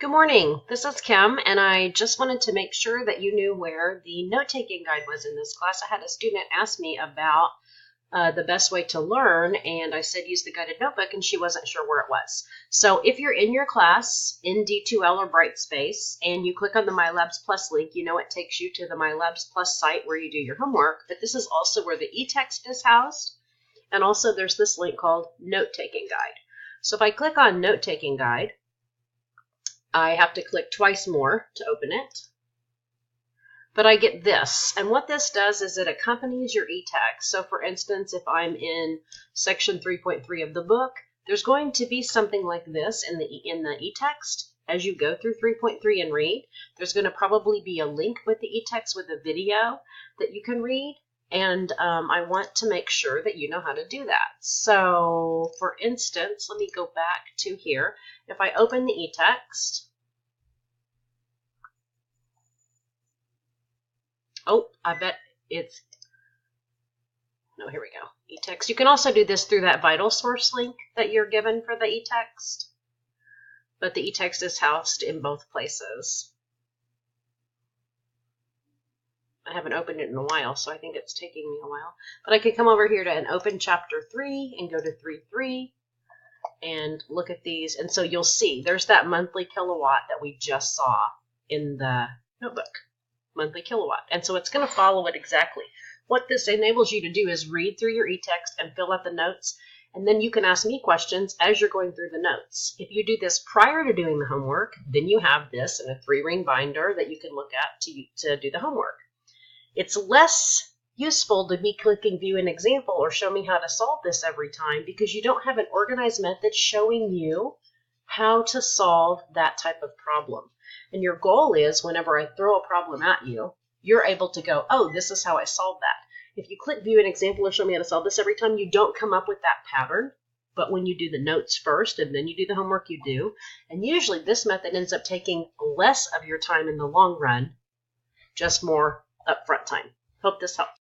Good morning. This is Kim, and I just wanted to make sure that you knew where the note-taking guide was in this class. I had a student ask me about the best way to learn, and I said use the guided notebook, and she wasn't sure where it was. So if you're in your class in D2L or Brightspace, and you click on the MyLabs Plus link, you know it takes you to the MyLabs Plus site where you do your homework, but this is also where the e-text is housed, and also there's this link called Note-Taking Guide. So if I click on Note-Taking Guide, I have to click twice more to open it. But I get this, and what this does is it accompanies your e-text. So for instance, if I'm in section 3.3 of the book, there's going to be something like this in the e-text. As you go through 3.3 and read, there's going to probably be a link with the e-text with a video that you can read. And I want to make sure that you know how to do that. So for instance, let me go back to here. If I open the e-text, I bet it's, no, here we go, e-text. You can also do this through that VitalSource link that you're given for the e-text, but the e-text is housed in both places. I haven't opened it in a while, so I think it's taking me a while. But I could come over here to and open chapter 3 and go to 3.3 and look at these. And so you'll see there's that monthly kilowatt that we just saw in the notebook, monthly kilowatt. And so it's going to follow it exactly. What this enables you to do is read through your e-text and fill out the notes. And then you can ask me questions as you're going through the notes. If you do this prior to doing the homework, then you have this in a 3-ring binder that you can look at to do the homework. It's less useful to be clicking view an example or show me how to solve this every time because you don't have an organized method showing you how to solve that type of problem. And your goal is whenever I throw a problem at you, you're able to go, oh, this is how I solved that. If you click view an example or show me how to solve this every time, you don't come up with that pattern. But when you do the notes first and then you do the homework, you do. And usually this method ends up taking less of your time in the long run, just more upfront time. Hope this helps.